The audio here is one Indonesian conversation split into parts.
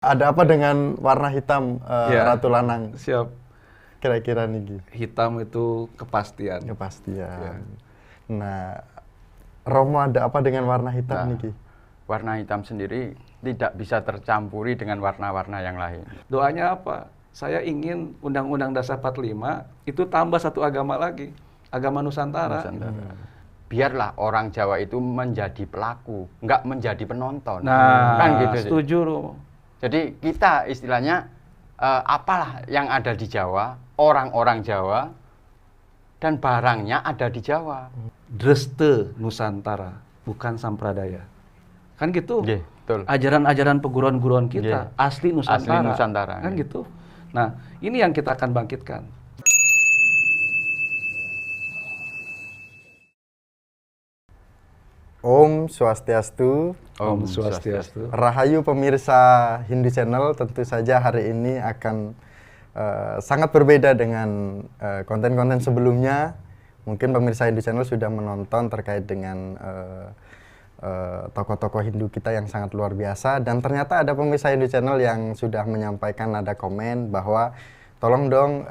Ada apa dengan warna hitam Ya, Ratu Lanang? siap. Kira-kira nih, Hitam itu kepastian. kepastian. Nah, Romo ada apa dengan warna hitam Nah, nih? warna hitam sendiri tidak bisa tercampuri dengan warna-warna yang lain. Doanya apa? Saya ingin Undang-Undang Dasar 45 itu tambah satu agama lagi, agama Nusantara. Biarlah orang Jawa itu menjadi pelaku, nggak menjadi penonton. Nah, Kan gitu. setuju Romo. Jadi kita istilahnya apalah yang ada di Jawa, orang-orang Jawa, dan barangnya ada di Jawa. Dreste Nusantara, bukan Sampradaya. Kan gitu. Nggih, betul. Ajaran-ajaran peguruan-guruan kita, asli Nusantara. Asli Nusantara, Kan nggih. gitu. Nah, ini yang kita akan bangkitkan. Om Swastiastu, Om Swastiastu. Rahayu pemirsa Hindu Channel, tentu saja hari ini akan sangat berbeda dengan konten-konten sebelumnya. Mungkin pemirsa Hindu Channel sudah menonton terkait dengan tokoh-tokoh Hindu kita yang sangat luar biasa, dan ternyata ada pemirsa Hindu Channel yang sudah menyampaikan ada komen bahwa tolong dong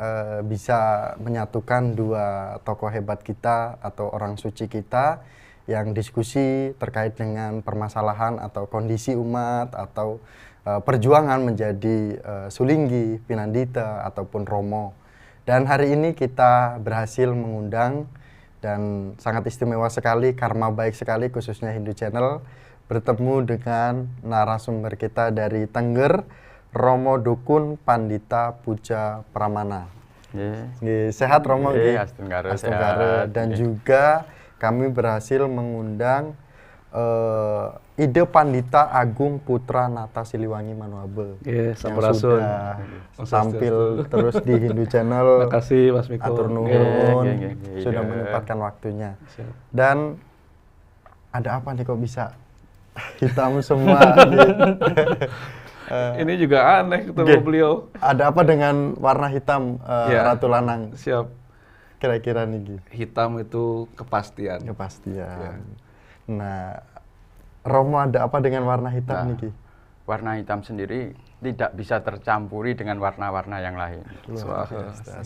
bisa menyatukan dua tokoh hebat kita atau orang suci kita yang diskusi terkait dengan permasalahan atau kondisi umat atau perjuangan menjadi Sulinggi, Pinandita ataupun Romo. Dan hari ini kita berhasil mengundang, dan sangat istimewa sekali, karma baik sekali khususnya Hindu Channel bertemu dengan narasumber kita dari Tengger, Romo Dukun Pandita Puja Pramana. Nggih, sehat Romo nggih? Astungkara Astungkara. sehat. Dan Nggih. juga kami berhasil mengundang Ide Pandita Agung Putra Nata Siliwangi Manuabe Oke, yang Sampurasun. sudah Om tampil terus di Hindu Channel. Terima kasih Mas Miko. Atur Oke. nuhun, Nggih. sudah Iya. menyempatkan waktunya. Siap. Dan ada apa nih kok bisa hitam semua? Ini juga aneh ketemu Nggih. beliau. Ada apa dengan warna hitam Ya. Ratu Lanang? Siap. Kira-kira nih, Hitam itu kepastian. kepastian. Nah, Romo ada apa dengan warna hitam Nah, nih? Warna hitam sendiri tidak bisa tercampuri dengan warna-warna yang lain.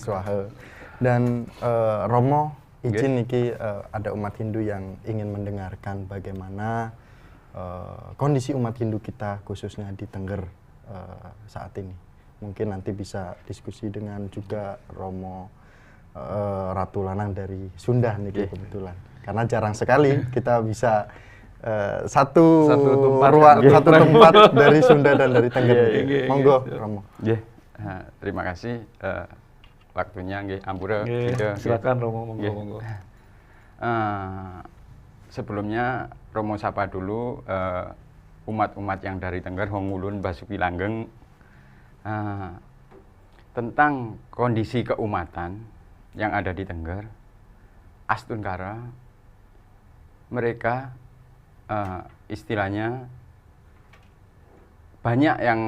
Swaha. Dan Romo izin niki ada umat Hindu yang ingin mendengarkan bagaimana kondisi umat Hindu kita khususnya di Tengger saat ini. Mungkin nanti bisa diskusi dengan juga Romo Ratu Lanang dari Sunda niki kebetulan. Karena jarang sekali kita bisa satu tempat dari Sunda dan dari Tengger. Nggih, Monggo nggih. Romo. Nggih. Terima kasih waktunya nggih ampura. Oke, Gitu. silakan Romo, monggo, Nggih. monggo. Sebelumnya Romo sapa dulu umat-umat yang dari Tengger, Hongulun, Basuki Langgeng, tentang kondisi keumatan yang ada di Tengger, Astungkara. Mereka istilahnya banyak yang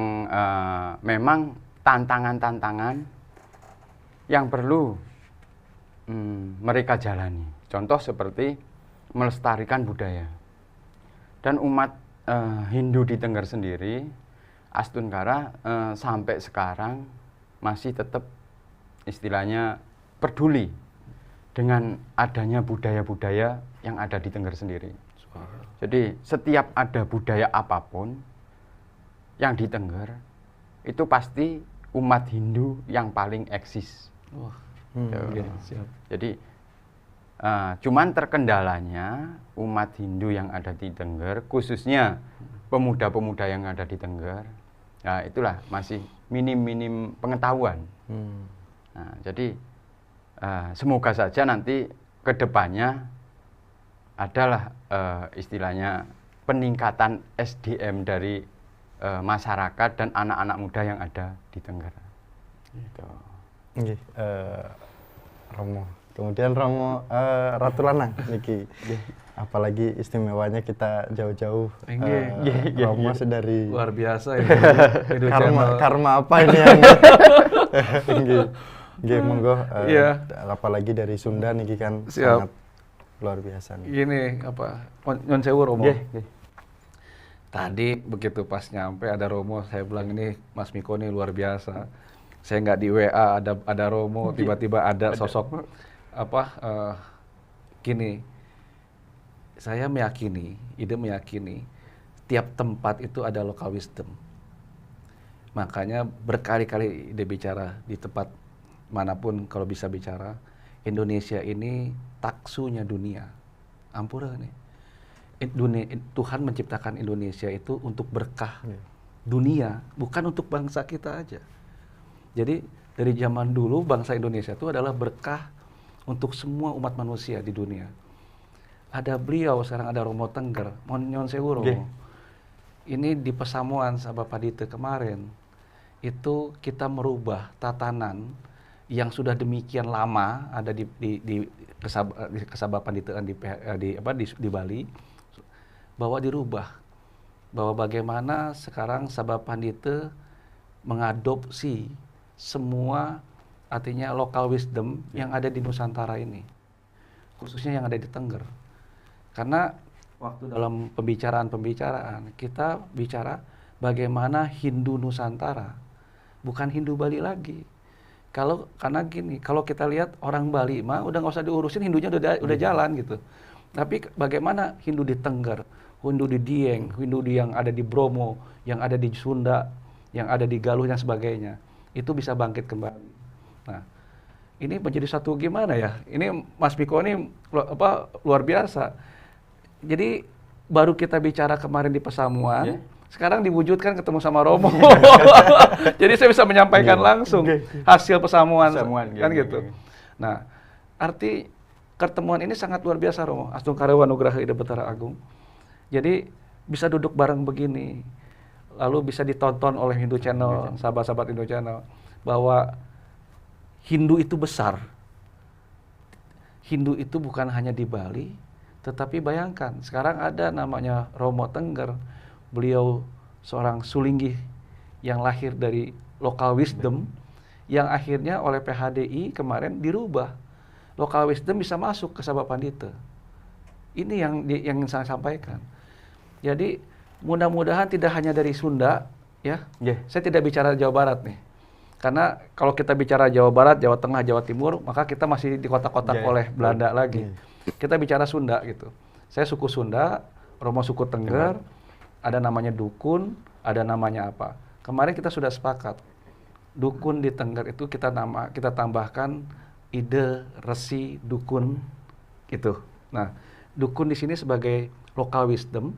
memang tantangan-tantangan yang perlu mereka jalani. Contoh seperti melestarikan budaya. Dan umat Hindu di Tengger sendiri, Astungkara sampai sekarang masih tetap istilahnya peduli dengan adanya budaya-budaya yang ada di Tengger sendiri. Jadi setiap ada budaya apapun yang di Tengger, itu pasti umat Hindu yang paling eksis. Wah, Tuh. oke, siap. Jadi cuman terkendalanya umat Hindu yang ada di Tengger, khususnya pemuda-pemuda yang ada di Tengger, nah itulah masih minim-minim pengetahuan. Nah, jadi semoga saja nanti ke depannya adalah istilahnya peningkatan SDM dari masyarakat dan anak-anak muda yang ada di Tengger. Gitu. Nggih, Romo. Kemudian Romo Ratu Lanang niki. Apalagi istimewanya kita jauh-jauh Romo sedari Luar biasa ya. Hindu Channel. karma apa ini yang nggih. Nggih, monggo Iya. apalagi dari Sunda niki kan Siap. sangat luar biasa nih. Gini apa? Nyon sewu Romo. Nggih. Tadi begitu pas nyampe ada Romo, saya bilang ini Mas Miko nih luar biasa. Saya nggak di WA ada Romo, tiba-tiba ada sosok apa gini. Saya meyakini, ide meyakini tiap tempat itu ada local wisdom. Makanya berkali-kali ide bicara di tempat manapun kalau bisa bicara, Indonesia ini taksunya dunia. Ampura nih. Tuhan menciptakan Indonesia itu untuk berkah dunia, bukan untuk bangsa kita aja. Jadi dari zaman dulu bangsa Indonesia itu adalah berkah untuk semua umat manusia di dunia. Ada beliau, sekarang ada Romo Tengger, Nyon Sewu Romo. Ini di pesamuan sama Pak Dite kemarin, itu kita merubah tatanan yang sudah demikian lama ada di Kesabah Panditaan di Bali, bahwa dirubah, bahwa bagaimana sekarang Sabah Pandita mengadopsi semua artinya local wisdom yang ada di Nusantara ini, khususnya yang ada di Tengger. Karena waktu dalam pembicaraan kita bicara bagaimana Hindu Nusantara, bukan Hindu Bali lagi. Karena gini, kalau kita lihat orang Bali mah udah nggak usah diurusin, Hindunya udah jalan gitu. Tapi bagaimana Hindu di Tengger, Hindu di Dieng, Hindu yang ada di Bromo, yang ada di Sunda, yang ada di Galuh dan sebagainya, itu bisa bangkit kembali. Nah, ini menjadi satu gimana ya? Ini Mas Miko ini luar biasa. Jadi baru kita bicara kemarin di pesamuan, sekarang diwujudkan ketemu sama Romo. Jadi saya bisa menyampaikan langsung hasil pesamuan kan gitu. Nah, arti pertemuan ini sangat luar biasa, Romo. Astung Karewa Nugraha Ida Betara Agung. Jadi bisa duduk bareng begini, lalu bisa ditonton oleh Hindu Channel, sahabat-sahabat Hindu Channel, bahwa Hindu itu besar. Hindu itu bukan hanya di Bali, tetapi bayangkan, sekarang ada namanya Romo Tengger, beliau seorang Sulinggih yang lahir dari local wisdom, yang akhirnya oleh PHDI kemarin dirubah. Local wisdom bisa masuk ke Sabah Pandita. Ini yang saya sampaikan. Jadi mudah-mudahan tidak hanya dari Sunda, ya. Saya tidak bicara Jawa Barat nih. Karena kalau kita bicara Jawa Barat, Jawa Tengah, Jawa Timur, maka kita masih di kotak-kotak oleh Belanda lagi. Kita bicara Sunda gitu. Saya suku Sunda, Romo suku Tengger, ada namanya dukun, ada namanya apa. Kemarin kita sudah sepakat. Dukun di Tengger itu kita tambahkan ide, resi, dukun gitu. Nah, dukun di sini sebagai local wisdom,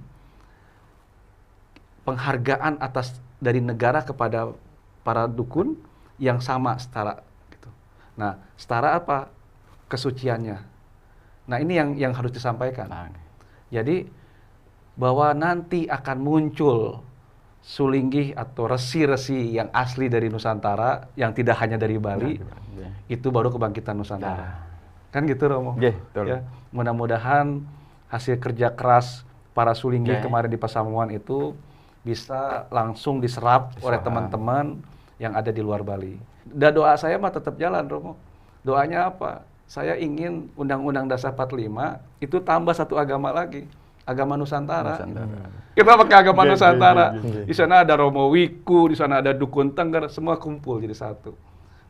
penghargaan atas dari negara kepada para dukun yang sama setara gitu. Nah, setara apa? Kesuciannya. Nah, ini yang harus disampaikan. Jadi bahwa nanti akan muncul Sulinggih atau resi-resi yang asli dari Nusantara, yang tidak hanya dari Bali, itu baru kebangkitan Nusantara. Kan gitu, Romo? Ya, mudah-mudahan hasil kerja keras para Sulinggih kemarin di Pasamuan itu bisa langsung diserap oleh teman-teman yang ada di luar Bali. Dan doa saya mah tetap jalan, Romo. Doanya apa? Saya ingin Undang-Undang Dasar 45 itu tambah satu agama lagi, agama Nusantara. Kita pakai agama Nusantara. Di sana ada Romo Wiku, di sana ada Dukun Tengger, semua kumpul jadi satu.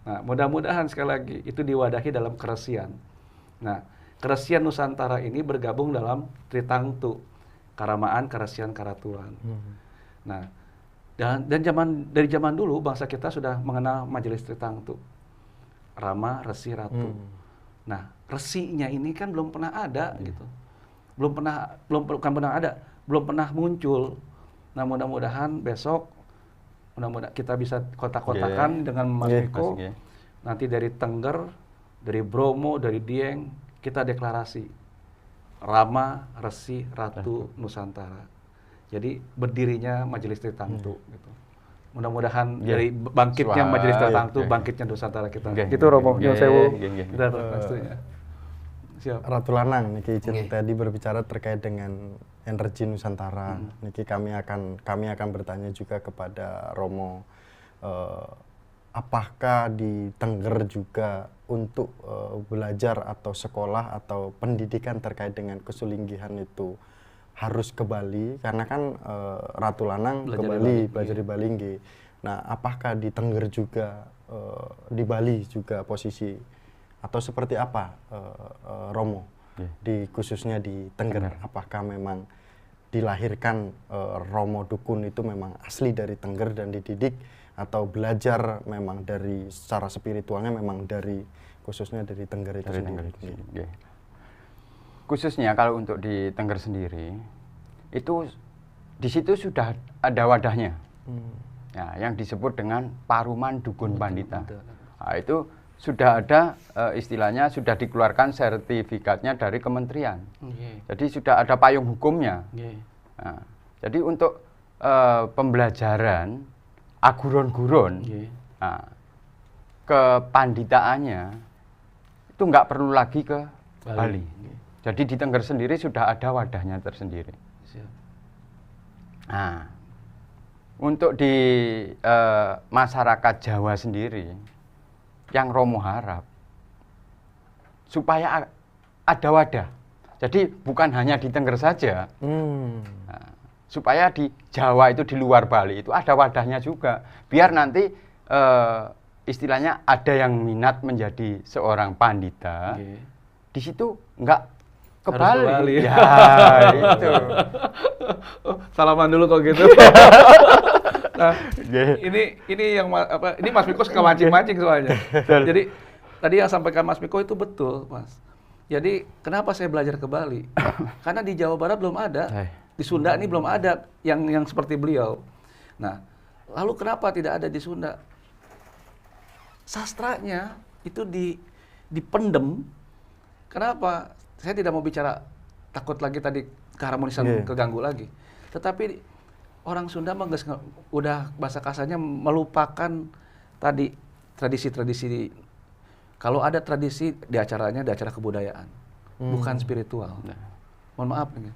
Nah, mudah-mudahan sekali lagi itu diwadahi dalam keresian. Nah, keresian Nusantara ini bergabung dalam Tritangtu, Karamaan, Keresian, Karaturan. Nah, dan dari zaman dulu bangsa kita sudah mengenal Majelis Tritangtu, Rama, Resi, Ratu. Nah, resinya ini kan belum pernah ada gitu, belum pernah muncul. Nah, mudah-mudahan besok, kita bisa kotak-kotakan dengan Mas Miko. Nanti dari Tengger, dari Bromo, dari Dieng, kita deklarasi Rama, Resi, Ratu, Nusantara. Jadi berdirinya Majelis Tritangtu gitu. Mudah-mudahan dari bangkitnya Majelis Tritangtu, bangkitnya Nusantara kita. Gitu, Romo. Nyon Sewu. Kita pastinya. Siap. Ratu Lanang niki izin tadi berbicara terkait dengan energi Nusantara. Niki kami akan bertanya juga kepada Romo, apakah di Tengger juga untuk belajar atau sekolah atau pendidikan terkait dengan kesulinggihan itu harus ke Bali karena kan Ratu Lanang Belajar ke di Bali, Bali, belajar di Bali nggih. Nah, apakah di Tengger juga di Bali juga posisi atau seperti apa Romo di khususnya di Tengger? Apakah memang dilahirkan Romo Dukun itu memang asli dari Tengger dan dididik atau belajar memang dari secara spiritualnya memang dari khususnya dari Tengger itu Dari sendiri? Tengger itu sendiri. Nggih. Khususnya kalau untuk di Tengger sendiri, itu di situ sudah ada wadahnya. Ya, yang disebut dengan Paruman Dukun Pandita. Nah, itu sudah ada istilahnya sudah dikeluarkan sertifikatnya dari kementerian. Jadi sudah ada payung hukumnya. Nah, jadi untuk pembelajaran aguron-guron, nah, kepanditaannya itu nggak perlu lagi ke Bali. Jadi di Tengger sendiri sudah ada wadahnya tersendiri. Nah, untuk di masyarakat Jawa sendiri, yang Romo harap supaya ada wadah. Jadi bukan hanya di Tengger saja, nah, supaya di Jawa itu di luar Bali itu ada wadahnya juga. Biar nanti istilahnya ada yang minat menjadi seorang pandita, di situ nggak ke Bali. Ya, itu. Salaman dulu kok gitu. Nah, ini yang ini Mas Miko suka mancing-mancing soalnya. Jadi tadi yang sampaikan Mas Miko itu betul, Mas. Jadi kenapa saya belajar ke Bali? Karena di Jawa Barat belum ada, di Sunda ini belum ada yang seperti beliau. Nah, lalu kenapa tidak ada di Sunda? Sastranya itu dipendem. Kenapa? Saya tidak mau bicara takut lagi tadi keharmonisan keganggu lagi. Tetapi orang Sunda udah bahasa kasarnya melupakan tadi tradisi-tradisi. Kalau ada tradisi di acaranya di acara kebudayaan, bukan spiritual. Mohon maaf nih.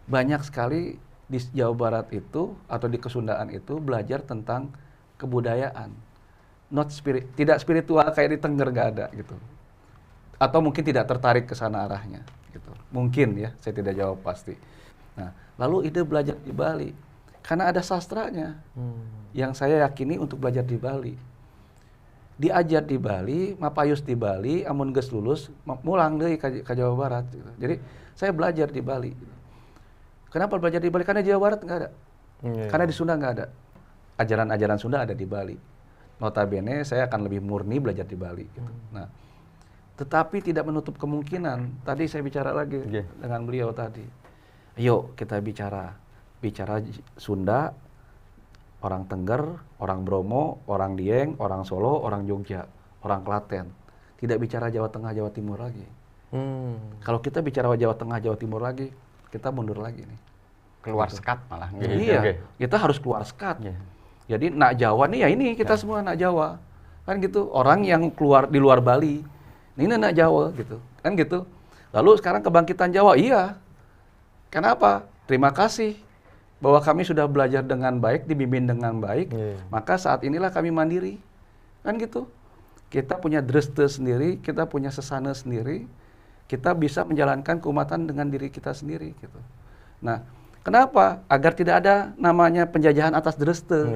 Banyak sekali di Jawa Barat itu atau di Kesundaan itu belajar tentang kebudayaan. Tidak spiritual kayak di Tengger nggak ada gitu. Atau mungkin tidak tertarik ke sana arahnya gitu. Mungkin ya, saya tidak jawab pasti. Nah, lalu ide belajar di Bali karena ada sastranya. Yang saya yakini untuk belajar di Bali. Diajar di Bali, mapayus di Bali, amun geus lulus mulang deui ka Jawa Barat gitu. Jadi saya belajar di Bali. Kenapa belajar di Bali? Karena di Jawa Barat nggak ada. Karena di Sunda nggak ada. Ajaran-ajaran Sunda ada di Bali. Notabene saya akan lebih murni belajar di Bali gitu. Nah, tetapi tidak menutup kemungkinan. Tadi saya bicara lagi dengan beliau tadi. Yuk kita bicara Sunda, orang Tengger, orang Bromo, orang Dieng, orang Solo, orang Jogja, orang Klaten. Tidak bicara Jawa Tengah, Jawa Timur lagi. Kalau kita bicara Jawa Tengah, Jawa Timur lagi, kita mundur lagi nih. Keluar sekat malah. Iya, kita harus keluar sekat. Jadi nak Jawa nih ya ini kita semua nak Jawa. Kan gitu, orang yang keluar di luar Bali. Ini anak Jawa gitu, kan gitu. Lalu sekarang kebangkitan Jawa, iya. Kenapa? Terima kasih bahwa kami sudah belajar dengan baik, dibimbing dengan baik. Maka saat inilah kami mandiri, kan gitu. Kita punya dreste sendiri, kita punya sesana sendiri. Kita bisa menjalankan keumatan dengan diri kita sendiri, gitu. Nah, kenapa? Agar tidak ada namanya penjajahan atas dreste.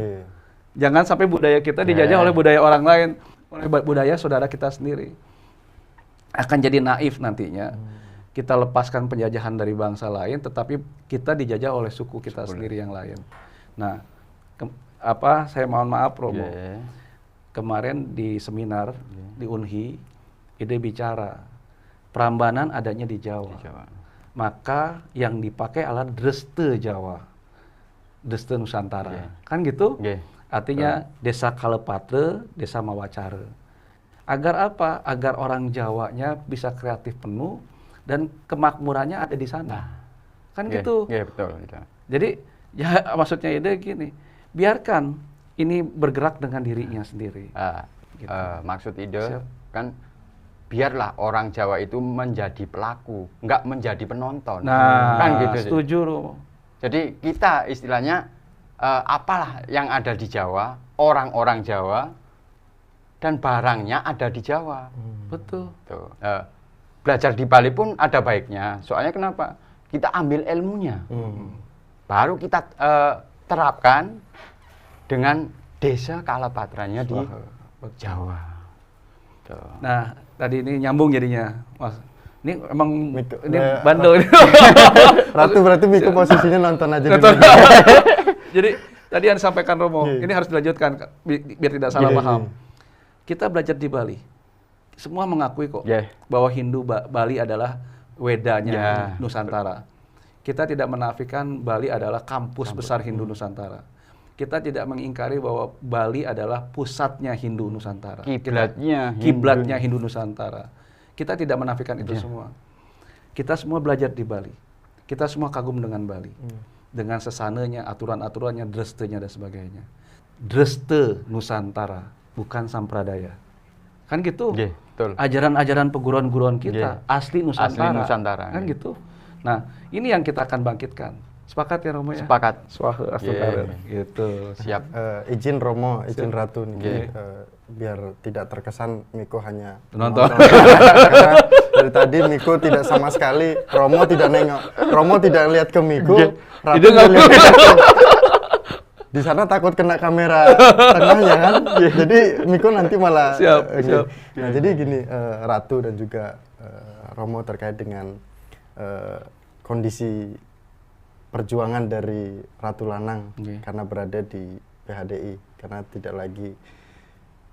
Jangan sampai budaya kita dijajah oleh budaya orang lain, oleh budaya saudara kita sendiri. Akan jadi naif nantinya. Kita lepaskan penjajahan dari bangsa lain, tetapi kita dijajah oleh suku kita sendiri yang lain. Nah, saya mohon maaf Romo. Kemarin di seminar di Unhi, ide bicara Prambanan adanya di Jawa. Maka yang dipakai adalah dreste Jawa, dreste Nusantara. Kan gitu? Artinya desa Kalepatre, desa Mawacara. Agar apa? Agar orang Jawanya bisa kreatif penuh dan kemakmurannya ada di sana. Kan gitu. Betul. Jadi ya maksudnya ide gini, biarkan ini bergerak dengan dirinya sendiri. Gitu. Maksud ide kan biarlah orang Jawa itu menjadi pelaku, nggak menjadi penonton. Nah, kan gitu. Setuju, Romo. Jadi kita istilahnya apalah yang ada di Jawa, orang-orang Jawa, dan barangnya ada di Jawa. Betul. Tuh. Belajar di Bali pun ada baiknya. Soalnya kenapa? kita ambil ilmunya. Baru kita terapkan dengan desa Kalapatranya di Jawa. Tuh. Nah, tadi ini nyambung jadinya, Mas. Ini emang Miko, ini bandel ini. Ratu berarti Miko posisinya nonton aja dulu. Jadi tadi yang disampaikan Romo, ini harus dilanjutkan biar tidak salah paham. Kita belajar di Bali, semua mengakui kok bahwa Hindu Bali adalah Wedanya Nusantara. Kita tidak menafikan Bali adalah kampus besar Hindu Nusantara. Kita tidak mengingkari bahwa Bali adalah pusatnya Hindu Nusantara. Kiblatnya Hindu Nusantara. Kita tidak menafikan itu semua. Kita semua belajar di Bali. Kita semua kagum dengan Bali. Dengan sesananya, aturan-aturannya, drestenya dan sebagainya. Dreste Nusantara, bukan Sampradaya. Kan gitu. Betul. Ajaran-ajaran peguruan-guruan kita asli Nusantara. Asli Nusantara. Kan gitu. Nah, ini yang kita akan bangkitkan. Sepakat ya Romo ya? Sepakat. Swaha astagfirullah. Gitu. Siap. Izin Romo, izin Ratu nih. Biar tidak terkesan Miko hanya Nonton. Karena dari tadi Miko tidak sama sekali, Romo tidak nengok. Romo tidak lihat ke Miko, Ratu tidak lihat ke Miko. Di sana takut kena kamera tengahnya kan. Jadi Miko nanti malah siap. Nah, jadi gini, Ratu dan juga Romo terkait dengan kondisi perjuangan dari Ratu Lanang karena berada di PHDI, karena tidak lagi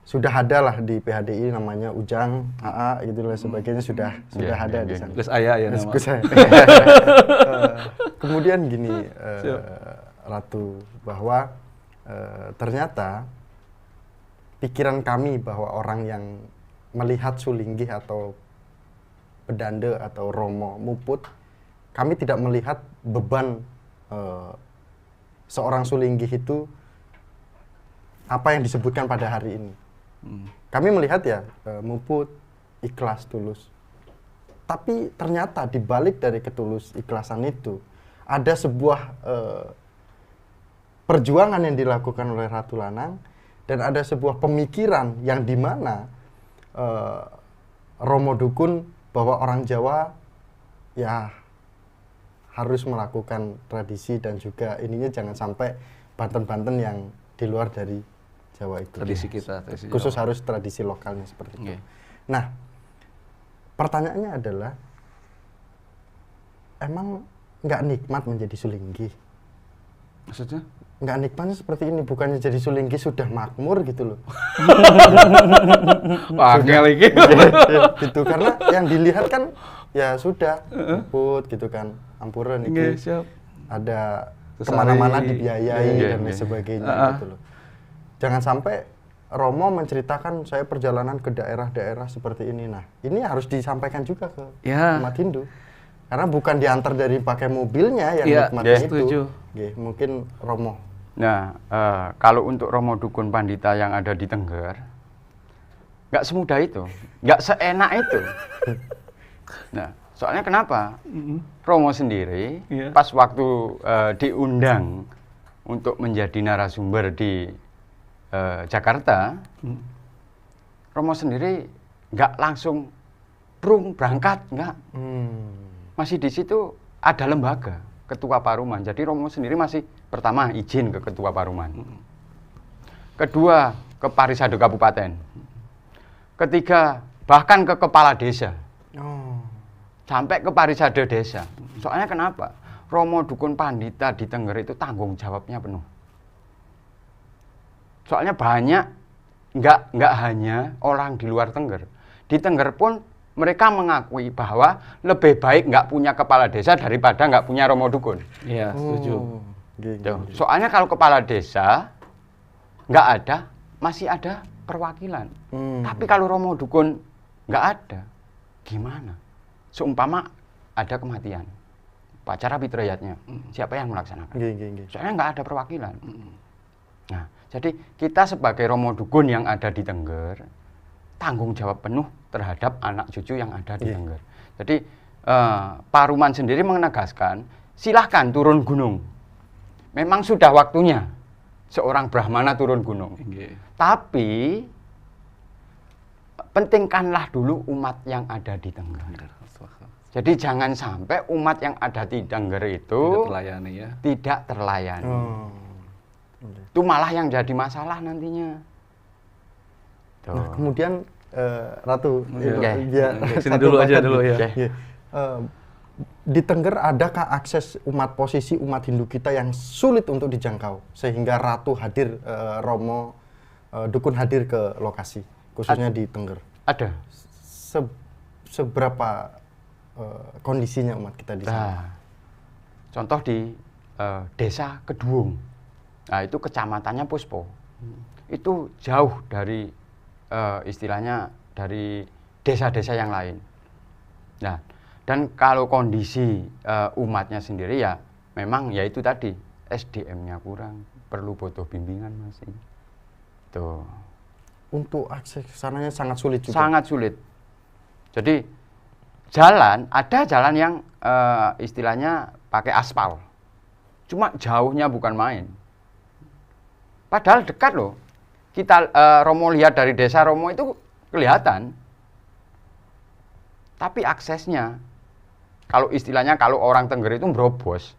sudah ada lah di PHDI namanya Ujang, AA gitu dan sebagainya sudah ada di sana. Gus Ayah ya nama. Gus Ayah. Kemudian gini Ratu, bahwa ternyata pikiran kami bahwa orang yang melihat Sulinggi atau Bedande atau Romo Muput, kami tidak melihat beban seorang Sulinggi itu apa yang disebutkan pada hari ini. Kami melihat ya Muput, ikhlas, tulus. Tapi ternyata di balik dari ketulus ikhlasan itu ada sebuah perjuangan yang dilakukan oleh Ratu Lanang, dan ada sebuah pemikiran yang dimana Romo Dukun bahwa orang Jawa ya harus melakukan tradisi, dan juga ininya jangan sampai Banten-Banten yang di luar dari Jawa itu. Tradisi kita. Tradisi khusus Jawa. harus tradisi lokalnya seperti itu. Nah, pertanyaannya adalah, emang nggak nikmat menjadi Sulinggi? Maksudnya? Nggak nikmatnya seperti ini, bukannya jadi Sulinggi sudah makmur gitu loh. Panggil lagi. Gitu, karena yang dilihat kan ya sudah, Muput gitu kan, Ampuran itu ada kemana-mana dibiayai dan lain sebagainya gitu loh. Jangan sampai Romo menceritakan saya perjalanan ke daerah-daerah seperti ini. Nah, ini harus disampaikan juga ke umat Hindu. Karena bukan diantar dari pakai mobilnya yang nikmatnya itu. Setuju. Mungkin Romo. Nah, kalau untuk Romo Dukun Pandita yang ada di Tengger, nggak semudah itu, nggak seenak itu. Nah, soalnya kenapa? Romo sendiri pas waktu diundang untuk menjadi narasumber di Jakarta, Romo sendiri nggak langsung berangkat, nggak. Masih di situ ada lembaga Ketua Paruman. Jadi Romo sendiri masih pertama izin ke Ketua Paruman, kedua ke Parisade Kabupaten, ketiga bahkan ke Kepala Desa, sampai ke Parisade Desa. Soalnya kenapa? Romo Dukun Pandita di Tengger itu tanggung jawabnya penuh. Soalnya banyak, nggak hanya orang di luar Tengger. Di Tengger pun mereka mengakui bahwa lebih baik nggak punya kepala desa daripada nggak punya Romo Dukun. Iya, setuju. Soalnya kalau kepala desa nggak ada, masih ada perwakilan. Tapi kalau Romo Dukun nggak ada, gimana? Seumpama ada kematian, upacara fitriyatnya, siapa yang melaksanakan? Soalnya nggak ada perwakilan. Nah, jadi kita sebagai Romo Dukun yang ada di Tengger, tanggung jawab penuh terhadap anak cucu yang ada di Tengger. Jadi Paruman sendiri menegaskan, silahkan turun gunung. Memang sudah waktunya seorang Brahmana turun gunung. Tapi pentingkanlah dulu umat yang ada di Tengger. Jadi jangan sampai umat yang ada di Tengger Tidak itu terlayani ya. tidak terlayani. Oh. Itu malah yang jadi masalah nantinya. Tuh. Nah, kemudian Ratu, Iya. Sini satu dulu aja bagian dulu ya. Oke. Iya. Di Tengger adakah akses posisi umat Hindu kita yang sulit untuk dijangkau sehingga Ratu hadir, Romo, dukun hadir ke lokasi, khususnya di Tengger? Ada. Seberapa kondisinya umat kita di sana? Nah, contoh di desa Kedung. Nah, itu kecamatannya Puspo. Itu jauh dari istilahnya dari desa-desa yang lain. Nah, dan kalau kondisi umatnya sendiri ya memang ya itu tadi SDM-nya kurang, perlu butuh bimbingan masih. Tuh. Untuk akses ke sananya sangat sulit juga. Sangat sulit. Jadi ada jalan yang istilahnya pakai aspal. Cuma jauhnya bukan main. Padahal dekat loh. Kita Romo lihat dari desa Romo itu kelihatan. Tapi aksesnya, kalau istilahnya kalau orang Tengger itu brobos.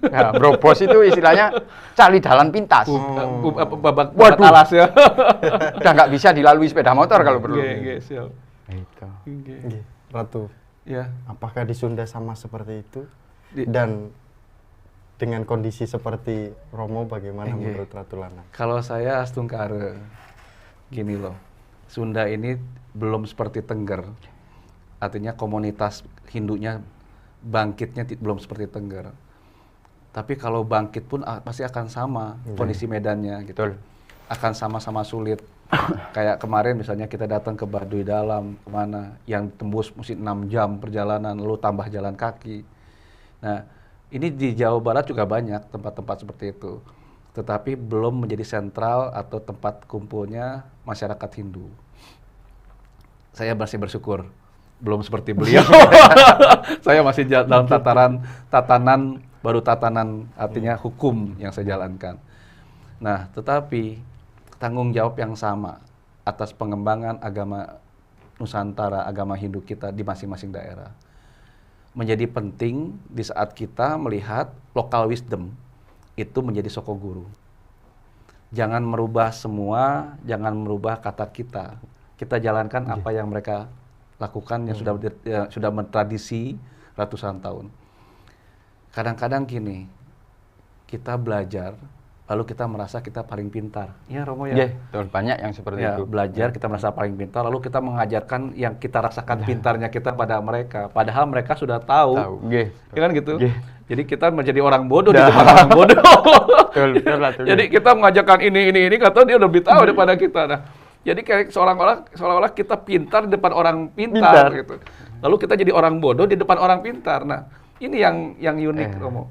Ya, brobos itu istilahnya cari jalan pintas. Babat alas ya. Udah nggak bisa dilalui sepeda motor kalau perlu. Oke, siap. Itu. Nggih, Ratu, Ya. apakah di Sunda sama seperti itu? Di- Dan dengan kondisi seperti Romo bagaimana Nggih. menurut Ratu Lana? Kalau saya Astungkare, gini loh, Sunda ini belum seperti Tengger. Artinya komunitas Hindunya bangkitnya belum seperti Tengger. Tapi kalau bangkit pun pasti akan sama kondisi medannya gitu. Betul. Akan sama-sama sulit. Kayak kemarin misalnya kita datang ke Baduy Dalam, kemana, yang tembus mesti 6 jam perjalanan, lalu tambah jalan kaki. Nah, ini di Jawa Barat juga banyak tempat-tempat seperti itu. Tetapi belum menjadi sentral atau tempat kumpulnya masyarakat Hindu. Saya masih bersyukur, belum seperti beliau. Saya masih dalam tatanan artinya hukum yang saya jalankan. Nah, tetapi tanggung jawab yang sama atas pengembangan agama Nusantara, agama Hindu kita di masing-masing daerah. Menjadi penting di saat kita melihat local wisdom itu menjadi soko guru. Jangan merubah semua, jangan merubah kata kita. Kita jalankan apa yang mereka lakukan yang sudah mentradisi ratusan tahun. Kadang-kadang gini, kita belajar, lalu kita merasa kita paling pintar. Ya Romo ya. Iya, betul. Banyak yang seperti Ya, itu. belajar kita merasa paling pintar, lalu kita mengajarkan yang kita rasakan pintarnya kita pada mereka. Padahal mereka sudah tahu. Nggih. Ya kan gitu? Nggih. Jadi kita menjadi orang bodoh di depan orang bodoh. Betul lah, betul. Jadi kita mengajarkan ini, kata dia lebih tahu daripada kita. Nah, jadi kayak seolah-olah kita pintar di depan orang pintar gitu. Lalu kita jadi orang bodoh di depan orang pintar. Nah, ini yang unik Romo.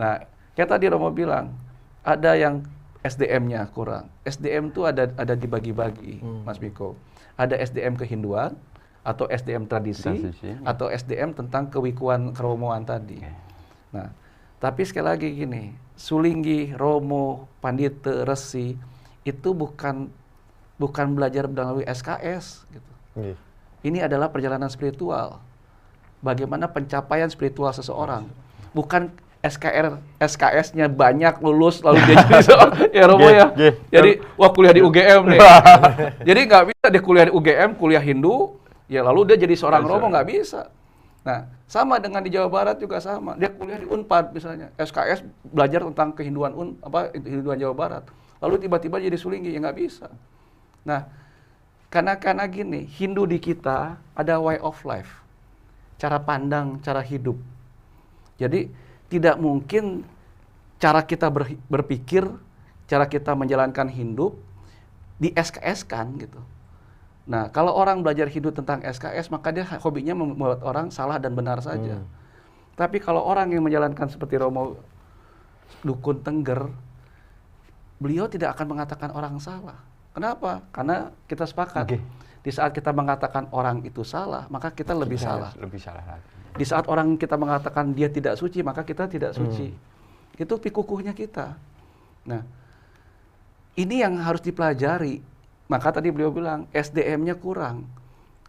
Nah, kayak tadi Romo bilang, ada yang SDM-nya kurang. SDM itu ada dibagi-bagi, Mas Miko. Ada SDM kehinduan, atau SDM tradisi, atau SDM tentang kewikuan keromoan tadi. Nah, tapi sekali lagi gini, Sulinggi, Romo, Pandita, Resi, itu bukan belajar melalui SKS. Gitu. Ini adalah perjalanan spiritual. Bagaimana pencapaian spiritual seseorang. Bukan SKS-nya banyak lulus lalu dia jadi seorang ya Romo ya. Jadi wah kuliah di UGM nih. Jadi nggak bisa dia kuliah di UGM, kuliah Hindu, ya lalu dia jadi seorang Romo, nggak bisa. Nah, sama dengan di Jawa Barat juga sama. Dia kuliah di Unpad misalnya, SKS belajar tentang kehinduan kehinduan Jawa Barat. Lalu tiba-tiba jadi Sulinggi, ya nggak bisa. Nah, karena gini, Hindu di kita ada way of life. Cara pandang, cara hidup. Jadi tidak mungkin cara kita berpikir, cara kita menjalankan hidup di SKS-kan gitu. Nah, kalau orang belajar Hindu tentang SKS, maka dia hobinya membuat orang salah dan benar saja. Tapi kalau orang yang menjalankan seperti Romo Dukun Tengger, beliau tidak akan mengatakan orang salah. Kenapa? Karena kita sepakat. Di saat kita mengatakan orang itu salah, maka kita lebih salah. Lebih salah lagi. Di saat orang kita mengatakan dia tidak suci, maka kita tidak suci. Itu pikukuhnya kita. Nah, ini yang harus dipelajari. Maka tadi beliau bilang, SDM-nya kurang.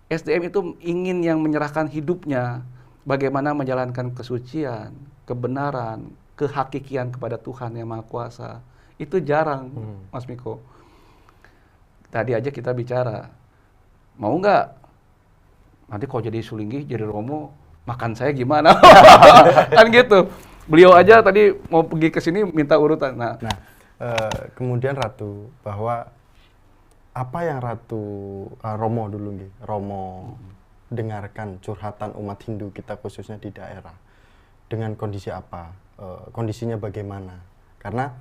SDM itu ingin yang menyerahkan hidupnya, bagaimana menjalankan kesucian, kebenaran, kehakikian kepada Tuhan yang Maha Kuasa. Itu jarang, Mas Miko. Tadi aja kita bicara, mau nggak? Nanti kalau jadi Sulinggi, jadi Romo, makan saya gimana? Kan gitu. Beliau aja tadi mau pergi ke sini minta urutan. Nah, kemudian Ratu, bahwa apa yang Romo dulu nih, Romo dengarkan curhatan umat Hindu kita khususnya di daerah, dengan kondisi apa, kondisinya bagaimana? Karena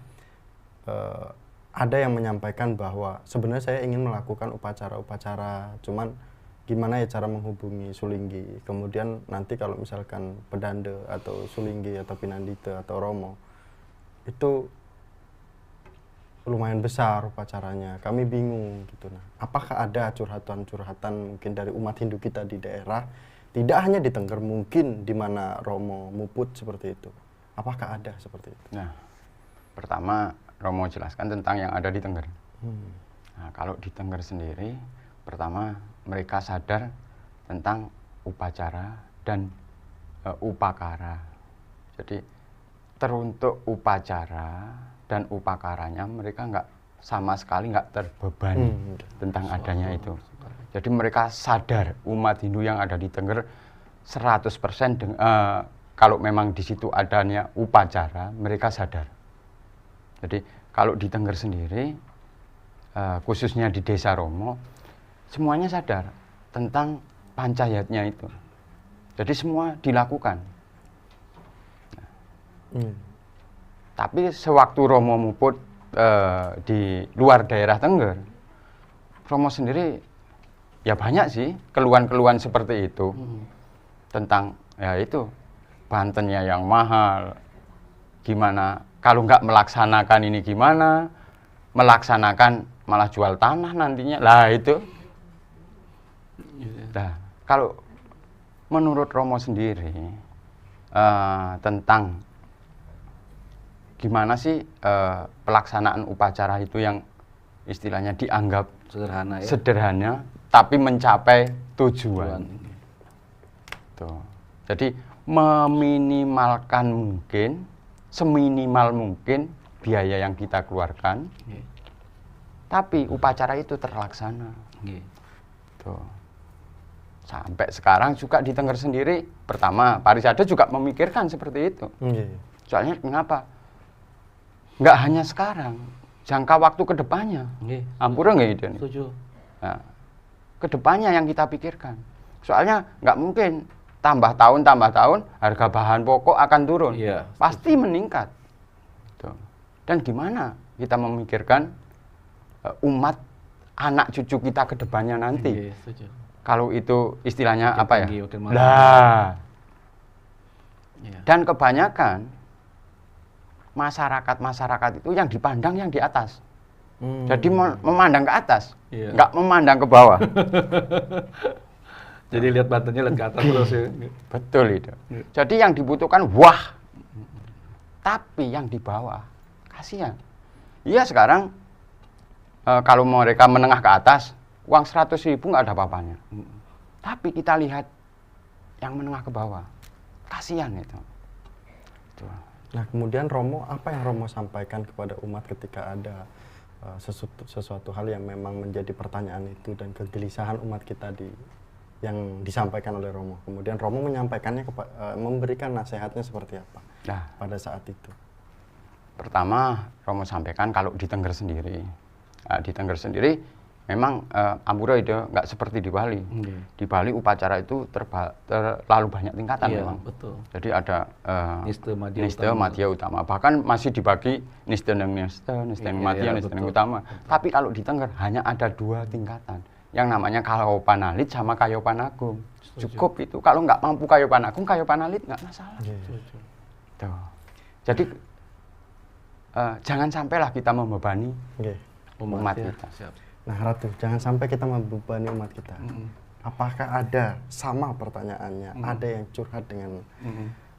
ada yang menyampaikan bahwa sebenarnya saya ingin melakukan upacara-upacara, cuman gimana ya cara menghubungi Sulinggi, kemudian nanti kalau misalkan Pedanda atau Sulinggi atau Pinandita atau Romo itu lumayan besar upacaranya, kami bingung gitu. Nah, apakah ada curhatan-curhatan mungkin dari umat Hindu kita di daerah, tidak hanya di Tengger, mungkin di mana Romo Muput seperti itu, apakah ada seperti itu? Nah, pertama Romo jelaskan tentang yang ada di Tengger. Nah, kalau di Tengger sendiri, pertama mereka sadar tentang upacara dan upakara. Jadi teruntuk upacara dan upakaranya mereka sama sekali nggak terbebani tentang adanya itu. Jadi mereka sadar, umat Hindu yang ada di Tengger 100% kalau memang di situ adanya upacara, mereka sadar. Jadi kalau di Tengger sendiri, khususnya di Desa Romo, semuanya sadar tentang pancayatnya itu. Jadi semua dilakukan. Tapi sewaktu Romo Muput di luar daerah Tengger, Romo sendiri ya banyak sih keluhan-keluhan seperti itu. Tentang ya itu, Bantennya yang mahal, gimana kalau nggak melaksanakan ini gimana, melaksanakan malah jual tanah nantinya. Lah itu. Nah, kalau menurut Romo sendiri tentang gimana sih pelaksanaan upacara itu yang istilahnya dianggap sederhana ya. Sederhana tapi mencapai tujuan. Tuh. Jadi meminimalkan mungkin, seminimal mungkin biaya yang kita keluarkan, tapi upacara itu terlaksana. Tuh. Sampai sekarang juga di Tengger sendiri, pertama Parisada juga memikirkan seperti itu. Soalnya kenapa? Nggak hanya sekarang, jangka waktu ke depannya. Ampura nggak ide? Setuju. Nah, ke depannya yang kita pikirkan. Soalnya nggak mungkin tambah tahun harga bahan pokok akan turun. Pasti meningkat. Tuh. Dan gimana kita memikirkan umat anak cucu kita ke depannya nanti? Kalau itu istilahnya apa ya? Lah. Dan kebanyakan masyarakat itu yang dipandang yang di atas. Jadi memandang ke atas, nggak memandang ke bawah. Jadi lihat Bantennya lihat ke atas terus ya. Betul itu. Jadi yang dibutuhkan wah, tapi yang di bawah kasihan. Iya sekarang kalau mereka menengah ke atas, uang 100.000 nggak ada apa-apanya. Tapi kita lihat yang menengah ke bawah, kasihan itu. Tuh. Nah kemudian Romo, apa yang Romo sampaikan kepada umat ketika ada sesuatu hal yang memang menjadi pertanyaan itu dan kegelisahan umat kita yang disampaikan oleh Romo. Kemudian Romo menyampaikannya, memberikan nasihatnya seperti apa pada saat itu? Pertama Romo sampaikan kalau di Tengger sendiri, memang Ampura itu nggak seperti di Bali. Di Bali upacara itu terlalu banyak tingkatan memang. Betul. Jadi ada Niste, Madya, Utama. Bahkan masih dibagi Niste dan Madya, Niste dan Utama. Tapi kalau di Tengger hanya ada 2 tingkatan. Yang namanya Kayopanalit sama Kayopanagung. Cukup itu. Kalau nggak mampu Kayopanagung, Kayopanalit nggak masalah. Tuh. Jadi jangan sampailah kita membebani umat kita. Nah Ratu, jangan sampai kita membebani umat kita. Apakah ada sama pertanyaannya, ada yang curhat dengan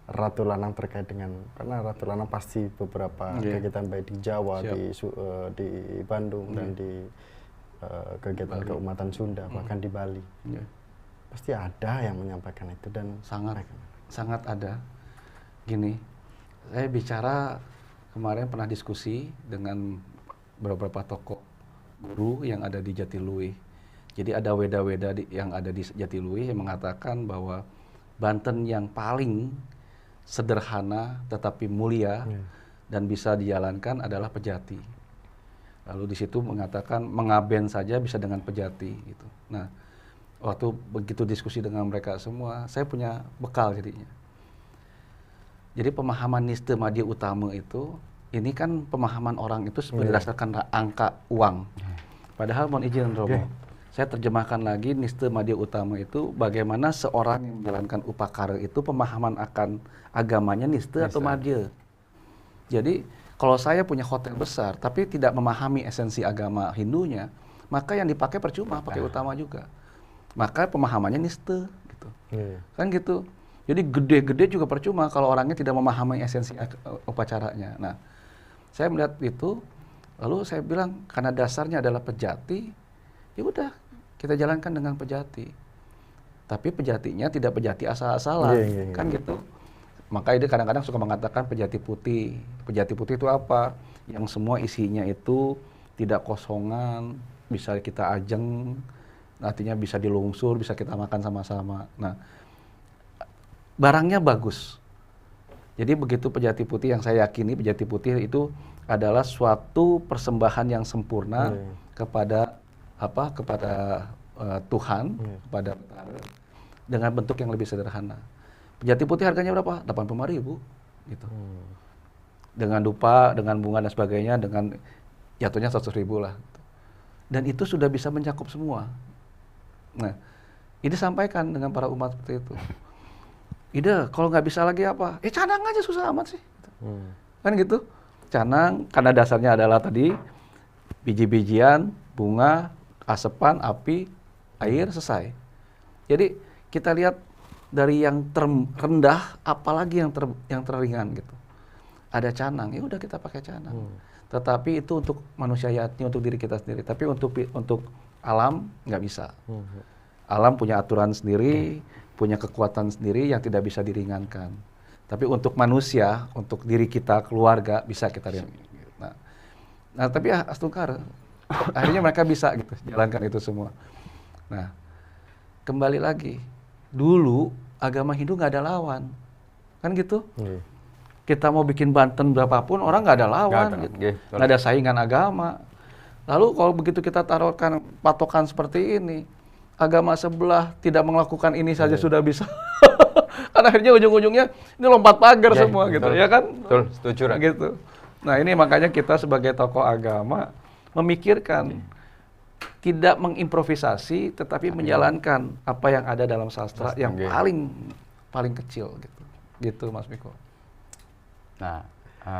Ratu Lanang terkait dengan, karena Ratu Lanang pasti beberapa kegiatan baik di Jawa, di Bandung dan di kegiatan keumatan Sunda, bahkan di Bali. Pasti ada yang menyampaikan itu dan sangat. sangat ada. Gini, saya bicara kemarin pernah diskusi dengan beberapa tokoh guru yang ada di Jatiluwih. Jadi ada weda-weda yang ada di Jatiluwih yang mengatakan bahwa Banten yang paling sederhana tetapi mulia dan bisa dijalankan adalah Pejati. Lalu di situ mengatakan mengaben saja bisa dengan Pejati gitu. Nah, waktu begitu diskusi dengan mereka semua, saya punya bekal jadinya. Jadi pemahaman Niste Madya Utama itu, ini kan pemahaman orang itu berdasarkan angka uang. Padahal mohon izin Romo, saya terjemahkan lagi Niste Madya Utama itu bagaimana seorang yang menjalankan upakara itu pemahaman akan agamanya Niste atau Madya. Jadi kalau saya punya hotel besar tapi tidak memahami esensi agama Hindunya, maka yang dipakai percuma, pakai utama juga. Maka pemahamannya Niste gitu. Kan gitu. Jadi gede-gede juga percuma kalau orangnya tidak memahami esensi upacaranya. Nah, saya melihat itu, lalu saya bilang karena dasarnya adalah Pejati, ya udah kita jalankan dengan Pejati. Tapi Pejatinya tidak Pejati asal-asalan, kan gitu. Maka dia kadang-kadang suka mengatakan Pejati putih. Pejati putih itu apa? Yang semua isinya itu tidak kosongan, bisa kita ajeng, artinya bisa dilungsur, bisa kita makan sama-sama. Nah, barangnya bagus. Jadi begitu Pejati putih, yang saya yakini Pejati putih itu adalah suatu persembahan yang sempurna kepada apa? Kepada Tuhan, kepada dengan bentuk yang lebih sederhana. Pejati putih harganya berapa? 85.000 gitu. Dengan dupa, dengan bunga dan sebagainya, dengan jatuhnya 100.000 lah. Dan itu sudah bisa mencakup semua. Nah, ini sampaikan dengan para umat seperti itu. Ide, kalau nggak bisa lagi apa? Canang aja susah amat sih. Kan gitu. Canang, karena dasarnya adalah tadi biji-bijian, bunga, asepan, api, air, selesai. Jadi kita lihat dari yang terendah, apalagi yang terringan gitu. Ada canang, ya udah kita pakai canang. Tetapi itu untuk manusia yatni, untuk diri kita sendiri. Tapi untuk alam nggak bisa. Alam punya aturan sendiri, punya kekuatan sendiri yang tidak bisa diringankan. Tapi untuk manusia, untuk diri kita, keluarga, bisa kita ringankan. Nah tapi Astungkar, akhirnya mereka bisa gitu, jalankan itu semua. Nah, kembali lagi. Dulu agama Hindu nggak ada lawan, kan gitu. Kita mau bikin Banten berapapun orang nggak ada lawan, nggak ada saingan agama. Lalu kalau begitu kita taruhkan patokan seperti ini, agama sebelah tidak melakukan ini saja sudah bisa. Kan akhirnya ujung-ujungnya ini lompat pagar semua gitu, ya kan? Betul, setuju. Gitu. Nah ini makanya kita sebagai tokoh agama memikirkan. Tidak mengimprovisasi, tetapi menjalankan apa yang ada dalam sastra yang paling kecil gitu. Gitu Mas Miko. Nah,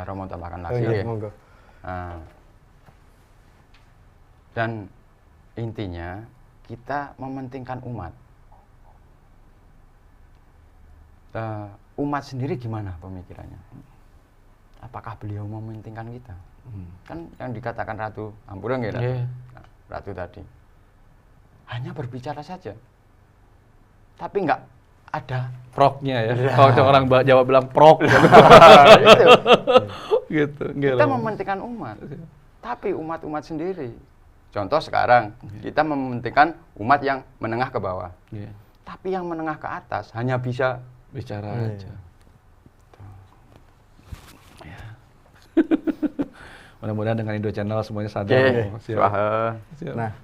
Romo tambahkan lagi ya. Dan intinya kita mementingkan umat. Umat sendiri gimana pemikirannya? Apakah beliau mementingkan kita? Kan yang dikatakan Ratu Ampurang ya. Ratu tadi hanya berbicara saja, tapi nggak ada proknya ya. Kalau orang Jawa bilang prok, gitu. Kita mementingkan umat, tapi umat-umat sendiri. Contoh sekarang kita mementingkan umat yang menengah ke bawah, tapi yang menengah ke atas hanya bisa bicara aja. Mudah-mudahan dengan Hindu Channel semuanya sadar. Nah,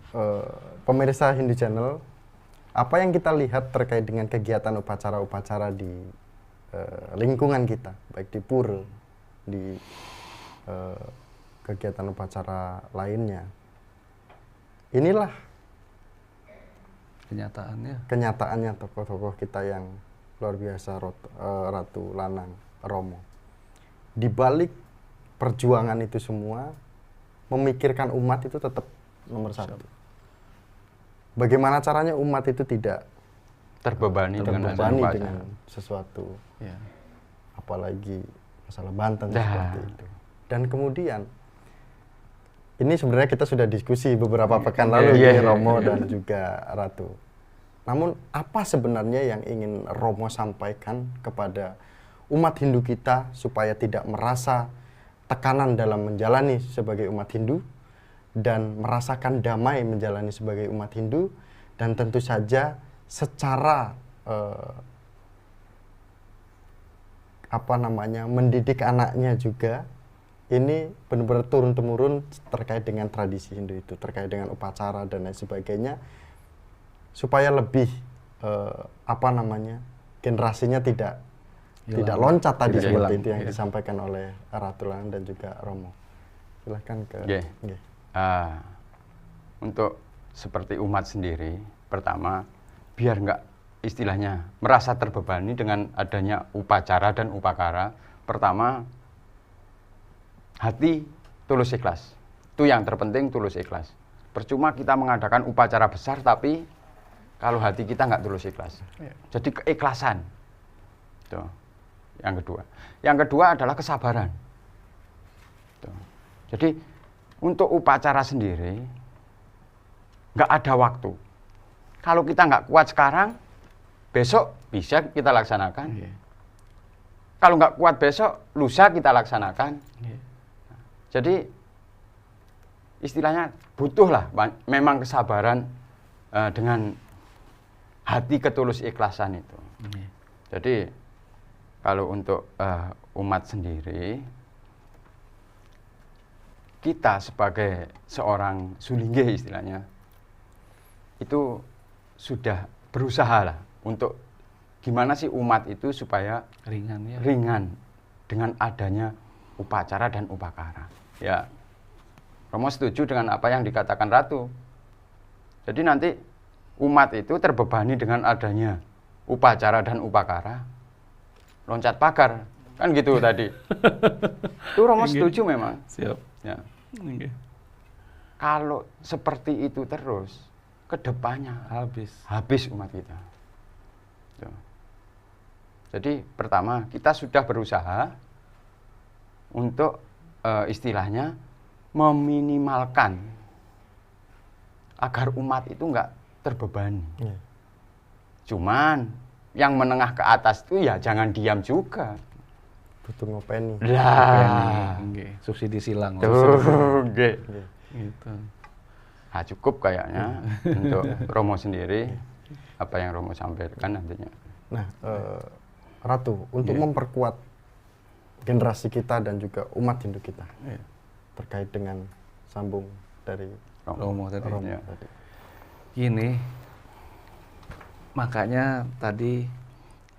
pemirsa Hindu Channel, apa yang kita lihat terkait dengan kegiatan upacara-upacara di lingkungan kita, baik di pura, di kegiatan upacara lainnya, inilah kenyataannya tokoh-tokoh kita yang luar biasa, Ratu Lanang, Romo. Di balik perjuangan itu semua, memikirkan umat itu tetap nomor satu. Bagaimana caranya umat itu tidak terbebani dengan sesuatu, apalagi masalah Banten seperti itu. Dan kemudian, ini sebenarnya kita sudah diskusi beberapa pekan lalu, Romo dan juga Ratu. Namun apa sebenarnya yang ingin Romo sampaikan kepada umat Hindu kita supaya tidak merasa tekanan dalam menjalani sebagai umat Hindu dan merasakan damai menjalani sebagai umat Hindu, dan tentu saja secara mendidik anaknya juga ini benar-benar turun-temurun terkait dengan tradisi Hindu itu, terkait dengan upacara dan lain sebagainya, supaya lebih generasinya tidak loncat tadi seperti itu yang disampaikan oleh Ratu Lang dan juga Romo. Silahkan ke. Untuk seperti umat sendiri, pertama biar nggak istilahnya merasa terbebani dengan adanya upacara dan upakara. Pertama, hati tulus ikhlas. Itu yang terpenting, tulus ikhlas. Percuma kita mengadakan upacara besar tapi kalau hati kita nggak tulus ikhlas. Jadi keikhlasan. Tuh. Yang kedua. Yang kedua adalah kesabaran. Tuh. Jadi untuk upacara sendiri nggak ada waktu. Kalau kita nggak kuat sekarang, besok bisa kita laksanakan. Kalau nggak kuat besok, lusa kita laksanakan. Jadi istilahnya butuhlah memang kesabaran dengan hati ketulus ikhlasan itu. Jadi kalau untuk umat sendiri, kita sebagai seorang sulingge istilahnya itu sudah berusaha lah untuk gimana sih umat itu supaya ringan dengan adanya upacara dan upakara. Ya, Romo setuju dengan apa yang dikatakan Ratu. Jadi nanti umat itu terbebani dengan adanya upacara dan upakara, loncat pagar, kan gitu tadi. Itu Romo setuju memang. Siap. Ya. Kalau seperti itu terus, kedepannya habis umat kita. Tuh. Jadi pertama kita sudah berusaha untuk istilahnya meminimalkan agar umat itu nggak terbebani. Cuman yang menengah ke atas itu ya jangan diam juga. Butuh ngopeni. Lah, subsidi silang. Gitu. Nah, cukup kayaknya untuk Romo sendiri apa yang Romo sampaikan nantinya. Nah, Ratu, untuk memperkuat generasi kita dan juga umat Hindu kita terkait dengan sambung dari Romo tadi. Ya. Gini, makanya tadi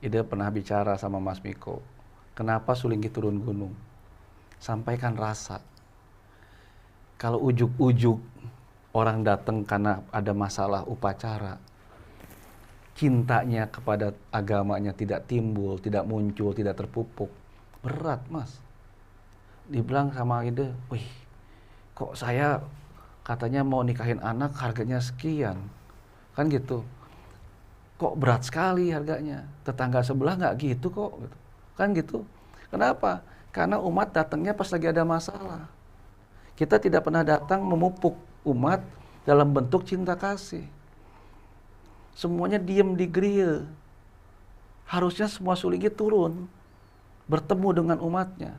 Ida pernah bicara sama Mas Miko, kenapa Sulinggi turun gunung? Sampaikan rasa. Kalau ujuk-ujuk orang datang karena ada masalah upacara, cintanya kepada agamanya tidak timbul, tidak muncul, tidak terpupuk, berat Mas. Dibilang sama Ida, wih kok saya katanya mau nikahin anak harganya sekian, kan gitu. Kok berat sekali harganya, tetangga sebelah nggak gitu kok, kan gitu. Kenapa? Karena umat datangnya pas lagi ada masalah. Kita tidak pernah datang memupuk umat dalam bentuk cinta kasih. Semuanya diem di griya. Harusnya semua Sulinggi turun, bertemu dengan umatnya.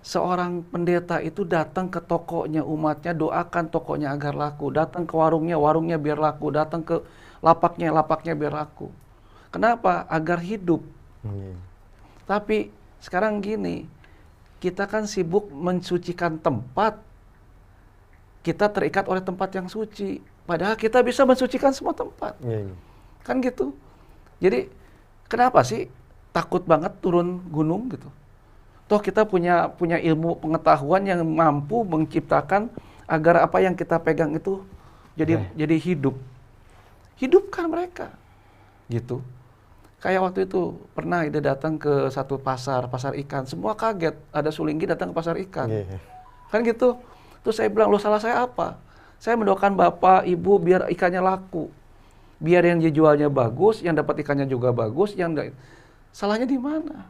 Seorang pendeta itu datang ke tokonya umatnya, doakan tokonya agar laku. Datang ke warungnya, warungnya biar laku. Datang ke lapaknya, lapaknya biar laku. Kenapa? Agar hidup. Tapi sekarang gini, kita kan sibuk mensucikan tempat. Kita terikat oleh tempat yang suci. Padahal kita bisa mensucikan semua tempat. Kan gitu. Jadi kenapa sih takut banget turun gunung gitu? Toh kita punya ilmu pengetahuan yang mampu menciptakan agar apa yang kita pegang itu jadi hidup. Hidupkan mereka. Gitu. Kayak waktu itu pernah Ida datang ke satu pasar ikan, semua kaget ada Sulinggi datang ke pasar ikan. Kan gitu. Terus saya bilang, "Loh, salah saya apa? Saya mendoakan Bapak, Ibu biar ikannya laku. Biar yang dijualnya bagus, yang dapat ikannya juga bagus, yang salahnya di mana?"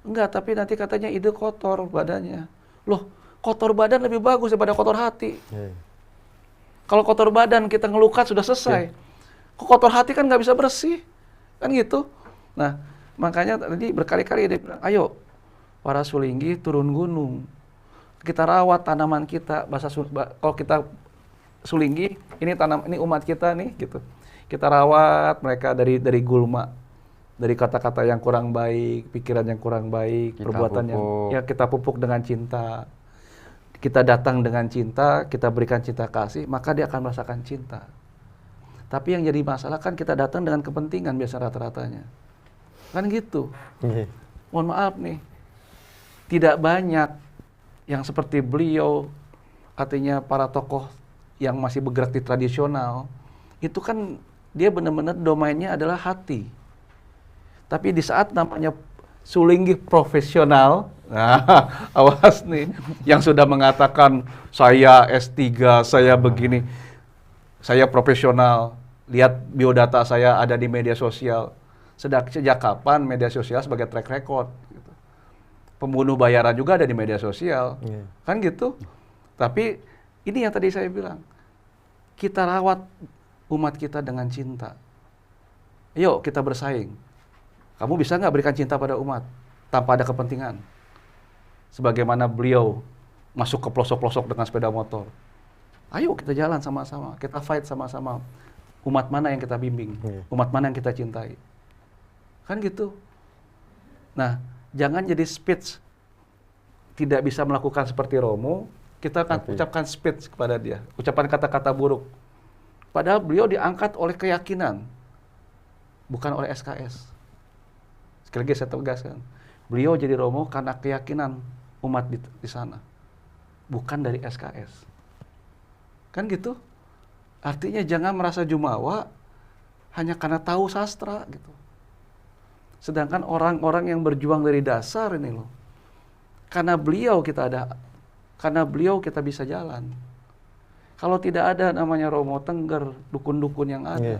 Enggak, tapi nanti katanya ide kotor badannya. Loh, kotor badan lebih bagus daripada kotor hati. Kalau kotor badan kita ngelukat sudah selesai. Kok kotor hati kan nggak bisa bersih, kan gitu. Nah, makanya tadi berkali-kali dia bilang, ayo para sulinggi turun gunung, kita rawat tanaman kita. Kalau kita sulinggi, ini umat kita nih, gitu. Kita rawat mereka dari gulma, dari kata-kata yang kurang baik, pikiran yang kurang baik, perbuatan yang ya kita pupuk dengan cinta. Kita datang dengan cinta, kita berikan cinta kasih, maka dia akan merasakan cinta. Tapi yang jadi masalah kan kita datang dengan kepentingan biasa rata-ratanya. Kan gitu. Mohon maaf nih, tidak banyak yang seperti beliau, artinya para tokoh yang masih bergerak di tradisional, itu kan dia benar-benar domainnya adalah hati. Tapi di saat namanya sulinggi profesional, nah awas nih, yang sudah mengatakan saya S3, saya begini, saya profesional, lihat biodata saya ada di media sosial. Sejak kapan media sosial sebagai track record? Gitu. Pembunuh bayaran juga ada di media sosial, kan gitu. Tapi ini yang tadi saya bilang, kita rawat umat kita dengan cinta. Yuk kita bersaing. Kamu bisa nggak berikan cinta pada umat tanpa ada kepentingan? Sebagaimana beliau masuk ke pelosok-pelosok dengan sepeda motor. Ayo kita jalan sama-sama, kita fight sama-sama. Umat mana yang kita bimbing? Umat mana yang kita cintai? Kan gitu. Nah, jangan jadi speech. Tidak bisa melakukan seperti Romo, kita akan ucapkan speech kepada dia. Ucapan kata-kata buruk. Padahal beliau diangkat oleh keyakinan, bukan oleh SKS. Sekali lagi saya tegaskan, beliau jadi Romo karena keyakinan umat di sana, bukan dari SKS. Kan gitu. Artinya jangan merasa jumawa hanya karena tahu sastra gitu. Sedangkan orang-orang yang berjuang dari dasar ini loh, karena beliau kita bisa jalan. Kalau tidak ada namanya Romo Tengger, dukun-dukun yang ada,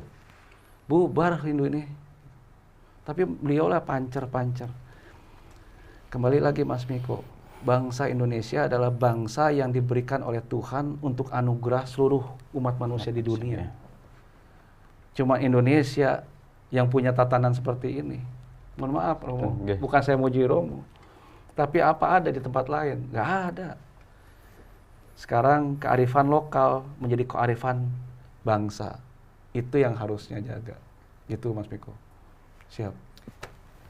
bubar Hindu ini. Tapi beliaulah pancer-pancer. Kembali lagi Mas Miko, bangsa Indonesia adalah bangsa yang diberikan oleh Tuhan untuk anugerah seluruh umat manusia di dunia. Cuma Indonesia yang punya tatanan seperti ini. Mohon maaf Romo, bukan saya muji Romo. Tapi apa ada di tempat lain? Nggak ada. Sekarang kearifan lokal menjadi kearifan bangsa. Itu yang harusnya jaga. Gitu Mas Miko. Siap.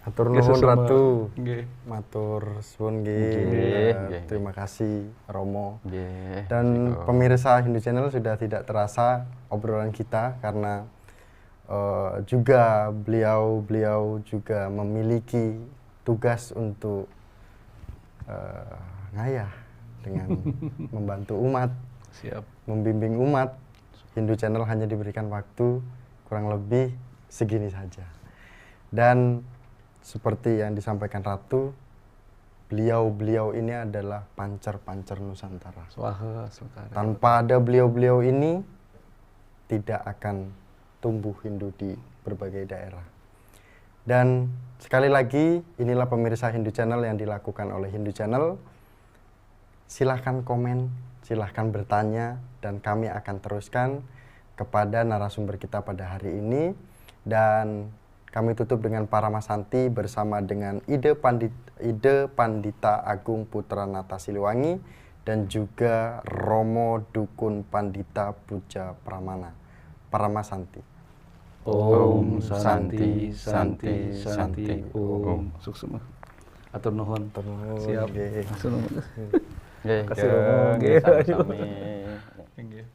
Matur nuwun Ratu. Matur suwun nggih. Terima kasih Romo. Dan pemirsa Hindu Channel, sudah tidak terasa obrolan kita karena juga beliau juga memiliki tugas untuk ngayah dengan membantu umat, membimbing umat. Hindu Channel hanya diberikan waktu kurang lebih segini saja. Dan seperti yang disampaikan Ratu, beliau ini adalah pancer-pancer Nusantara. Tanpa ada beliau ini, tidak akan tumbuh Hindu di berbagai daerah. Dan sekali lagi, inilah pemirsa Hindu Channel yang dilakukan oleh Hindu Channel. Silahkan komen, silahkan bertanya, dan kami akan teruskan kepada narasumber kita pada hari ini. Dan kami tutup dengan Paramasanti bersama dengan Ide Pandita Agung Putra Nata Siliwangi dan juga Romo Dukun Pandita Puja Pramana. Paramasanti. Om Santi Santi Santi Om. Suksema. Atur nuhun. Siap. Terima kasih Romo. Nggih.